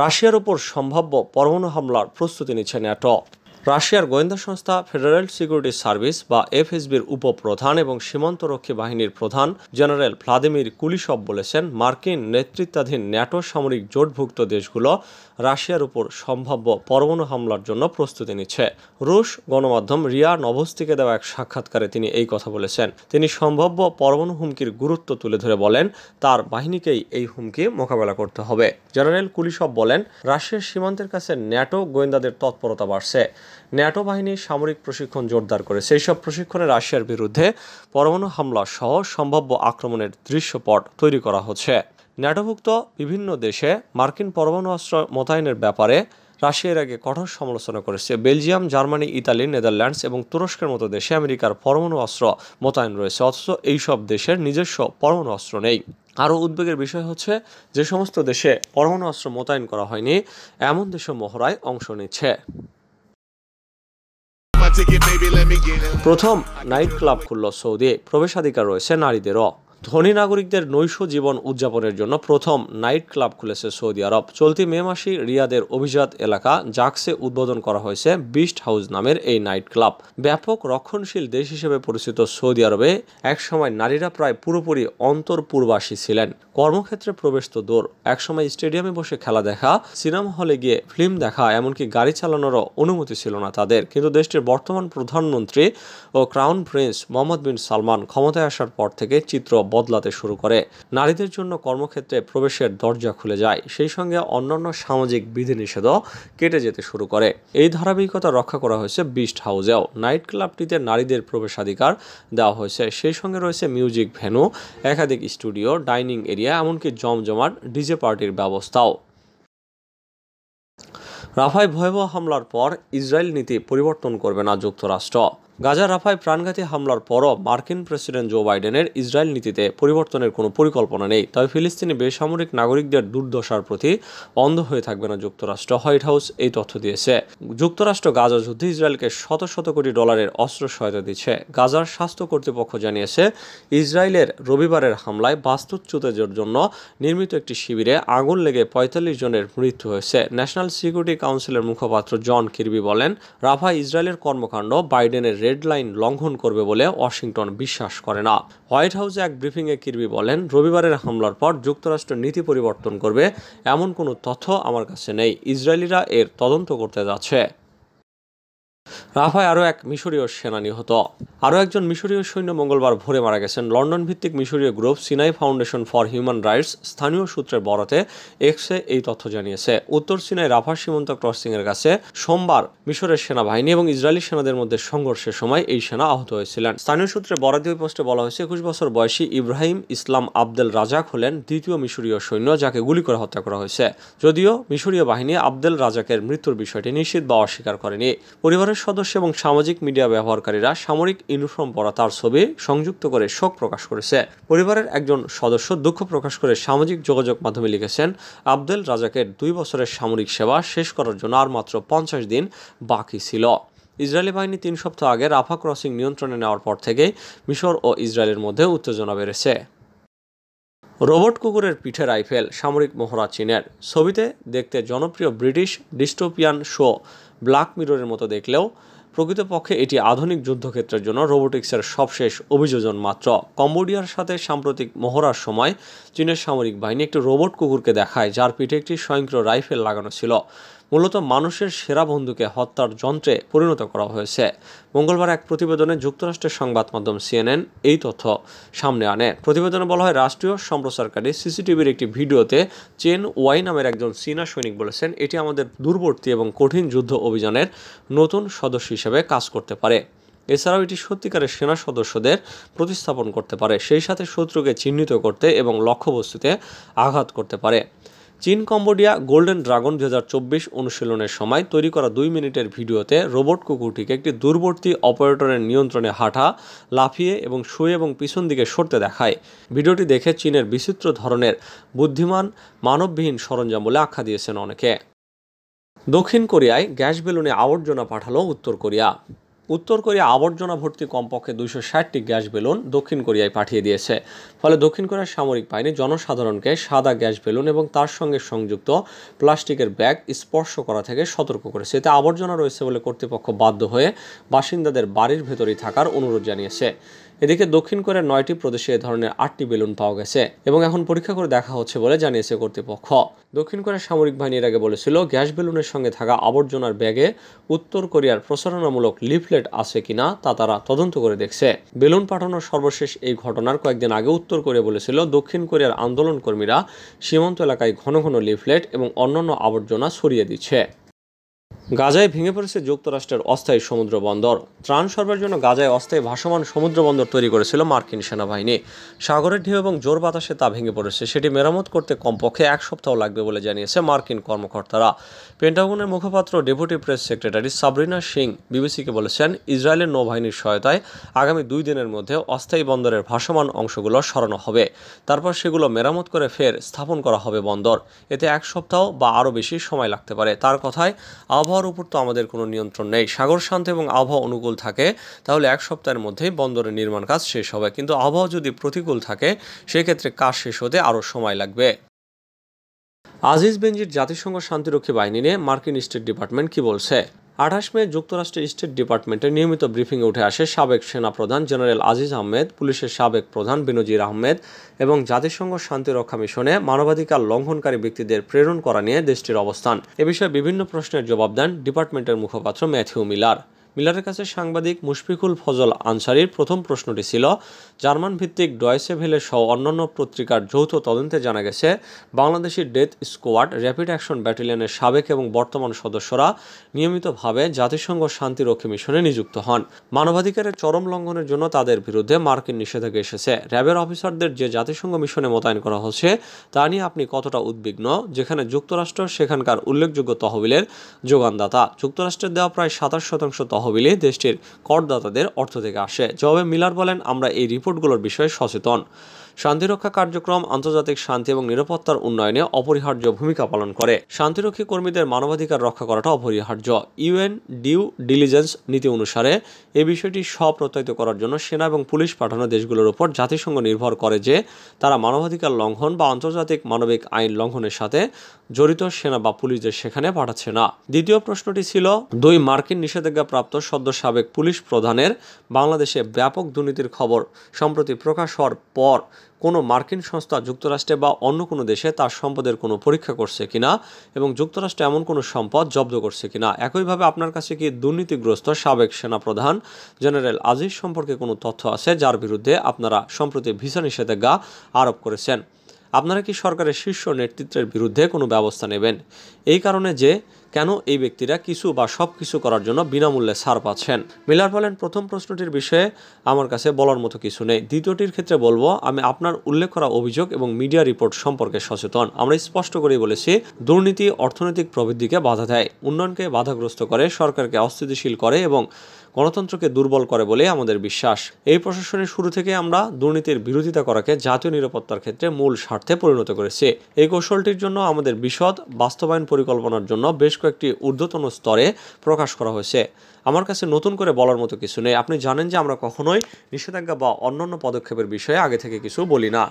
রাশিয়ার উপর সম্ভাব্য পরমাণু হামলার প্রস্তুতি নিচ্ছে ন্যাটো। রাশিয়ার গোয়েন্দা সংস্থা ফেডারেল সিকিউরিটি সার্ভিস বা এফএসবির উপপ্রধান এবং সীমান্তরক্ষী বাহিনীর প্রধান জেনারেল ভ্লাদিমির কুলিশভ বলেছেন, মার্কিন নেতৃত্বাধীন ন্যাটো সামরিক জোটভুক্ত দেশগুলো রাশিয়ার উপর সম্ভাব্য পরমাণু হামলার জন্য প্রস্তুতি নিচ্ছে। রুশ গণমাধ্যম রিয়া নভোস্তিকে দেওয়া এক সাক্ষাৎকারে তিনি এই কথা বলেছেন। তিনি সম্ভাব্য পরমাণু হুমকির গুরুত্ব তুলে ধরে বলেন, তার বাহিনীকেই এই হুমকি মোকাবেলা করতে হবে। জেনারেল কুলিশভ বলেন, রাশিয়ার সীমান্তের কাছে ন্যাটো গোয়েন্দাদের তৎপরতা বাড়ছে। ন্যাটো বাহিনী সামরিক প্রশিক্ষণ জোরদার করেছে। এইসব প্রশিক্ষণে রাশিয়ার বিরুদ্ধে পরমাণু হামলা সহ সম্ভাব্য আক্রমণের দৃশ্যপট তৈরি করা হচ্ছে। ন্যাটোভুক্ত বিভিন্ন দেশে মার্কিন পরমাণু অস্ত্র মোতায়েনের ব্যাপারে রাশিয়ার আগে কঠোর সমালোচনা করেছে। বেলজিয়াম, জার্মানি, ইতালি, নেদারল্যান্ডস এবং তুরস্কের মতো দেশে আমেরিকার পরমাণু অস্ত্র মোতায়েন রয়েছে, অথচ এইসব দেশের নিজস্ব পরমাণু অস্ত্র নেই। আরও উদ্বেগের বিষয় হচ্ছে, যে সমস্ত দেশে পরমাণু অস্ত্র মোতায়েন করা হয়নি এমন দেশে মহড়ায় অংশ নিচ্ছে। প্রথম নাইট ক্লাব খুলল সৌদি, প্রবেশাধিকার রয়েছে নারীদেরও। ধনী নাগরিকদের নৈশ জীবন উদযাপনের জন্য প্রথম নাইট ক্লাব খুলেছে সৌদি আরব। চলতি মে মাসে রিয়াদের অভিজাত এলাকা জাকসে উদ্বোধন করা হয়েছে বিস্ট হাউস নামের এই নাইট ক্লাব। ব্যাপক রক্ষণশীল দেশ হিসেবে পরিচিত সৌদি আরবে একসময় নারীরা প্রায় পুরোপুরি অন্তর্পুরবাসী ছিলেন। কর্মক্ষেত্রে প্রবেশ তো দূর, একসময় স্টেডিয়ামে বসে খেলা দেখা, সিনেমা হলে গিয়ে ফিল্ম দেখা, এমনকি গাড়ি চালানোরও অনুমতি ছিল না তাদের। কিন্তু দেশটির বর্তমান প্রধানমন্ত্রী ও ক্রাউন প্রিন্স মোহাম্মদ বিন সালমান ক্ষমতায় আসার পর থেকে চিত্র বদলাতে শুরু করে। নারীদের জন্য কর্মক্ষেত্রে প্রবেশের দরজা খুলে যায়, সেই সঙ্গে অন্যান্য সামাজিক বিধিনিষেধও কেটে যেতে শুরু করে। এই ধারাবাহিকতা রক্ষা করা হয়েছে বিস্ট হাউসেও। নাইট ক্লাবটিতে নারীদের প্রবেশাধিকার দেওয়া হয়েছে, সেই সঙ্গে রয়েছে মিউজিক ভেন্যু, একাধিক স্টুডিও, ডাইনিং এরিয়া, এমনকি জমজমাট ডিজে পার্টির ব্যবস্থাও। রাফায় ভয়াবহ হামলার পর ইসরায়েল নীতি পরিবর্তন করবে না যুক্তরাষ্ট্র। গাজার রাফায় প্রাণঘাতী হামলার পরও মার্কিন প্রেসিডেন্ট জো বাইডেনের ইসরায়েল নীতিতে পরিবর্তনের কোনো পরিকল্পনা নেই। তবে ফিলিস্তিনি বেসামরিক নাগরিকদের দুর্দশার প্রতি অন্ধ হয়ে থাকবে না যুক্তরাষ্ট্র। হোয়াইট হাউস এই তথ্য দিয়েছে। যুক্তরাষ্ট্র গাজা যুদ্ধে ইসরায়েলকে শত শত কোটি ডলারের অস্ত্র সহায়তা দিচ্ছে। গাজার স্বাস্থ্য কর্তৃপক্ষ জানিয়েছে, ইসরায়েলের রবিবারের হামলায় বাস্তুচ্যুতদের জন্য নির্মিত একটি শিবিরে আগুন লেগে ৪৫ জনের মৃত্যু হয়েছে। ন্যাশনাল সিকিউরিটি কাউন্সিলের মুখপাত্র জন কির্বি বলেন, রাফায় ইসরায়েলের কর্মকাণ্ড বাইডেনের রেড লাইন লঙ্ঘন করবে বলে ওয়াশিংটন বিশ্বাস করে না। হোয়াইট হাউসে এক ব্রিফিংয়ে কির্বি বলেন, রবিবারের হামলার পর যুক্তরাষ্ট্র নীতি পরিবর্তন করবে এমন কোনো তথ্য আমার কাছে নেই। ইসরায়েলিরা এর তদন্ত করতে যাচ্ছে। রাফায় আরও এক মিশরীয় সেনা নিহত। আরও একজন মিশরীয় সৈন্য মঙ্গলবার ভোরে মারা গেছেন। লন্ডন ভিত্তিক মিশরীয় group Sinai foundation for human rights স্থানীয় সূত্রের বরাতে এক্সে এই তথ্য জানিয়েছে। উত্তর সিনাই রাফা সীমান্ত ক্রসিংয়ের কাছে সোমবার মিশরের সেনাবাহিনী এবং ইসরায়েলি সেনাদের মধ্যে সংঘর্ষের সময় এই সেনা আহত হয়েছিলেন। স্থানীয় সূত্রে বরাতে ওই পোস্টে বলা হয়েছে, ২১ বছর বয়সী ইব্রাহিম ইসলাম আবদেল রাজাক হলেন দ্বিতীয় মিশরীয় সৈন্য যাকে গুলি করে হত্যা করা হয়েছে। যদিও মিশরীয় বাহিনী আবদেল রাজাকের মৃত্যুর বিষয়টি নিশ্চিত বা অস্বীকার করেনি। পরিবারের সদস্য এবং সামাজিক মিডিয়া ব্যবহারকারীরা সামরিক ইউনিফর্ম পরা তার ছবি সংযুক্ত করে শোক প্রকাশ করেছে। পরিবারের একজন সদস্য দুঃখ প্রকাশ করে সামাজিক যোগাযোগ মাধ্যমে লিখেছেন, আবদেল রাজাকের ২ বছরের সামরিক সেবা শেষ করার জন্য আর মাত্র ৫০ দিন বাকি ছিল। ইসরায়েলি বাহিনী ৩ সপ্তাহ আগে রাফা ক্রসিং নিয়ন্ত্রণে নেওয়ার পর থেকেই মিশর ও ইসরায়েলের মধ্যে উত্তেজনা বেড়েছে। রোবট কুকুরের পিঠে রাইফেল, সামরিক মহড়া চীনের। ছবিতে দেখতে জনপ্রিয় ব্রিটিশ ডিস্টোপিয়ান শো ব্ল্যাক মিররের মতো দেখলেও প্রকৃতপক্ষে এটি আধুনিক যুদ্ধক্ষেত্রের জন্য রোবোটিক্সের সবশেষ অভিযোজন মাত্র। কম্বোডিয়ার সাথে সাম্প্রতিক মহড়ার সময় চীনের সামরিক বাহিনী একটি রোবট কুকুরকে দেখায়, যার পিঠে একটি স্বয়ংক্রিয় রাইফেল লাগানো ছিল। মূলত মানুষের সেরা বন্ধুকে হত্যার যন্ত্রে পরিণত করা হয়েছে। মঙ্গলবার এক প্রতিবেদনে যুক্তরাষ্ট্রের সংবাদ মাধ্যম CNN এই তথ্য সামনে আনে। প্রতিবেদনে বলা হয়, রাষ্ট্রীয় সম্প্রচারকারী সিসিটিভির একটি ভিডিওতে চেন ওয়াই নামের একজন চীনা সৈনিক বলেছেন, এটি আমাদের দূরবর্তী এবং কঠিন যুদ্ধ অভিযানের নতুন সদস্য হিসেবে কাজ করতে পারে। এছাড়াও এটি সত্যিকারের সেনা সদস্যদের প্রতিস্থাপন করতে পারে, সেই সাথে শত্রুকে চিহ্নিত করতে এবং লক্ষ্যবস্তুতে আঘাত করতে পারে। চীন কম্বোডিয়া গোল্ডেন ড্রাগন ২০২৪ অনুশীলনের সময় তৈরি করা ২ মিনিটের ভিডিওতে রোবট কুকুরটিকে একটি দূরবর্তী অপারেটরের নিয়ন্ত্রণে হাঁটা, লাফিয়ে এবং শুয়ে এবং পিছন দিকে সরতে দেখায়। ভিডিওটি দেখে চীনের বিচিত্র ধরনের বুদ্ধিমান মানববিহীন সরঞ্জাম বলে আখ্যা দিয়েছেন অনেকে। দক্ষিণ কোরিয়ায় গ্যাস বেলুনে আবর্জনা পাঠালো উত্তর কোরিয়া। উত্তর কোরিয়া আবর্জনা ভর্তি কমপক্ষে 260টি গ্যাস বেলুন দক্ষিণ কোরিয়ায় পাঠিয়ে দিয়েছে। ফলে দক্ষিণ কোরিয়ার সামরিক বাহিনী জনসাধারণকে সাদা গ্যাস বেলুন এবং তার সঙ্গে সংযুক্ত প্লাস্টিকের ব্যাগ স্পর্শ করা থেকে সতর্ক করেছে। এতে আবর্জনা রয়েছে বলে কর্তৃপক্ষ বাধ্য হয়ে বাসিন্দাদের বাড়ির ভেতরেই থাকার অনুরোধ জানিয়েছে। এদিকে দক্ষিণ কোরিয়ার 9টি প্রদেশে এ ধরনের 8টি বেলুন পাওয়া গেছে এবং এখন পরীক্ষা করে দেখা হচ্ছে বলে জানিয়েছে কর্তৃপক্ষ। দক্ষিণ কোরিয়ার সামরিক বাহিনী এর আগে বলেছিল গ্যাস বেলুনের সঙ্গে থাকা আবর্জনার ব্যাগে উত্তর কোরিয়ার প্রচারণামূলক লিফলেট আছে কিনা তা তারা তদন্ত করে দেখছে। বেলুন পাঠানোর সর্বশেষ এই ঘটনার কয়েকদিন আগে উত্তর কোরিয়া বলেছিল দক্ষিণ কোরিয়ার আন্দোলনকর্মীরা সীমান্ত এলাকায় ঘন ঘন লিফলেট এবং অন্যান্য আবর্জনা ছড়িয়ে দিচ্ছে। গাজায় ভেঙে পড়েছে যুক্তরাষ্ট্রের অস্থায়ী সমুদ্র বন্দর। ত্রাণ সরবরাহের জন্য গাজায় অস্থায়ী ভাসমান সমুদ্র বন্দর তৈরি করেছিল মার্কিন সেনাবাহিনী। সাগরের ঢেউ এবং জোর বাতাসে তা ভেঙে পড়েছে। সেটি মেরামত করতে কমপক্ষে 1 সপ্তাহ লাগবে বলে জানিয়েছে মার্কিন কর্মকর্তারা। পেন্টাগনের মুখপাত্র deputy press secretary Sabrina Singh বিবিসিকে বলেছেন ইসরায়েলের নৌবাহিনীর সহায়তায় আগামী 2 দিনের মধ্যে অস্থায়ী বন্দরের ভাসমান অংশগুলো সরানো হবে। তারপর সেগুলো মেরামত করে ফের স্থাপন করা হবে বন্দর। এতে 1 সপ্তাহ বা আরও বেশি সময় লাগতে পারে। তার কথায় আবহাওয়ার উপর তো আমাদের কোনো নিয়ন্ত্রণ নেই। সাগর শান্ত এবং আবহাওয়া অনুকূল থাকে তাহলে 1 সপ্তাহের মধ্যেই বন্দরের নির্মাণ কাজ শেষ হবে, কিন্তু আবহাওয়া যদি প্রতিকূল থাকে সেক্ষেত্রে কাজ শেষ হতে আরও সময় লাগবে। আজিজ বেনজির জাতিসংঘ শান্তিরক্ষী বাহিনী নিয়ে মার্কিন স্টেট ডিপার্টমেন্ট কি বলছে? 28 মে যুক্তরাষ্ট্রের স্টেট ডিপার্টমেন্টের নিয়মিত ব্রিফিংয়ে উঠে আসে সাবেক সেনাপ্রধান জেনারেল আজিজ আহমেদ, পুলিশের সাবেক প্রধান বেনজির আহমেদ এবং জাতিসংঘ শান্তিরক্ষা মিশনে মানবাধিকার লঙ্ঘনকারী ব্যক্তিদের প্রেরণ করা নিয়ে দেশটির অবস্থান। এ বিষয়ে বিভিন্ন প্রশ্নের জবাব দেন ডিপার্টমেন্টের মুখপাত্র ম্যাথিউ মিলার। মিলারের কাছে সাংবাদিক মুশফিকুল ফজল আনসারির প্রথম প্রশ্নটি ছিল, জার্মান ভিত্তিক ডয়েচে ভেলে সহ অন্যান্য পত্রিকার যৌথ তদন্তে জানা গেছে বাংলাদেশি ডেথ স্কোয়াড র্যাপিড অ্যাকশন ব্যাটালিয়নের সাবেক এবং বর্তমান সদস্যরা নিয়মিতভাবে জাতিসংঘ শান্তিরক্ষী মিশনে নিযুক্ত হন। মানবাধিকারের চরম লঙ্ঘনের জন্য তাদের বিরুদ্ধে মার্কিন নিষেধাজ্ঞা এসেছে। র্যাবের অফিসারদের যে জাতিসংঘ মিশনে মোতায়েন করা হচ্ছে তা নিয়ে আপনি কতটা উদ্বিগ্ন? যেখানে যুক্তরাষ্ট্র সেখানকার উল্লেখযোগ্য তহবিলের যোগানদাতা। যুক্তরাষ্ট্রের দেওয়া প্রায় 27% তহবিলে দেশটির করদাতাদের অর্থ থেকে আসে। জবাবে মিলার বলেন, আমরা এই রিপোর্টগুলোর বিষয়ে সচেতন। শান্তিরক্ষা কার্যক্রম আন্তর্জাতিক শান্তি এবং নিরাপত্তার উন্নয়নে অপরিহার্য ভূমিকা পালন করে। শান্তিরক্ষী কর্মীদের মানবাধিকার রক্ষা করাটা অপরিহার্য। ইউএন ডিউ ডিলিজেন্স নীতি অনুসারে এই বিষয়টি স্বপ্রত্যয়িত করার জন্য সেনা এবং পুলিশ পাঠানো দেশগুলোর উপর জাতিসংঘ নির্ভর করে যে তারা মানবাধিকার লঙ্ঘন বা আন্তর্জাতিক মানবিক আইন লঙ্ঘনের সাথে জড়িত সেনা বা পুলিশদের সেখানে পাঠাচ্ছে না। দ্বিতীয় প্রশ্নটি ছিল, 2 মার্কিন নিষেধাজ্ঞাপ্রাপ্ত সদ্য সাবেক পুলিশ প্রধানের বাংলাদেশে ব্যাপক দুর্নীতির খবর সম্প্রতি প্রকাশ হওয়ার পর কোনো মার্কিন সংস্থা যুক্তরাষ্ট্রে বা অন্য কোনো দেশে তার সম্পদের কোনো পরীক্ষা করছে কিনা এবং যুক্তরাষ্ট্রে এমন কোনো সম্পদ জব্দ করছে কিনা? একইভাবে আপনার কাছে কি দুর্নীতিগ্রস্ত সাবেক সেনাপ্রধান জেনারেল আজিজ সম্পর্কে কোনো তথ্য আছে যার বিরুদ্ধে আপনারা সম্প্রতি ভিসা নিষেধাজ্ঞা আরোপ করেছেন? আপনারা কি সরকারের শীর্ষ নেতৃত্বের বিরুদ্ধে কোনো ব্যবস্থা নেবেন? এই কারণে যে কেন এই ব্যক্তিরা কিছু বা সব কিছু করার জন্য বিনামূল্যে ছাড় পাচ্ছেন? মিলার বলেন, প্রথম প্রশ্নটির বিষয়ে আমার কাছে বলার মতো কিছু নেই। দ্বিতীয়টির ক্ষেত্রে বলবো, আমি আপনার উল্লেখ করা অভিযোগ এবং মিডিয়া রিপোর্ট সম্পর্কে সচেতন। আমরা স্পষ্ট করেই বলেছি, দুর্নীতি অর্থনৈতিক প্রবৃদ্ধিকে বাধা দেয়, উন্নয়নকে বাধাগ্রস্ত করে, সরকারকে অস্থিতিশীল করে এবং গণতন্ত্রকে দুর্বল করে বলে আমাদের বিশ্বাস। এই প্রশাসনের শুরু থেকে আমরা দুর্নীতির বিরোধিতা করাকে জাতীয় নিরাপত্তার ক্ষেত্রে মূল স্বার্থে পরিণত করেছি। এই কৌশলটির জন্য আমাদের বিশদ বাস্তবায়ন পরিকল্পনার জন্য বেশ কয়েকটি ঊর্ধ্বতন স্তরে প্রকাশ করা হয়েছে। আমার কাছে নতুন করে বলার মতো কিছু নেই। আপনি জানেন যে আমরা কখনোই নিষেধাজ্ঞা বা অন্যান্য পদক্ষেপের বিষয়ে আগে থেকে কিছু বলি না।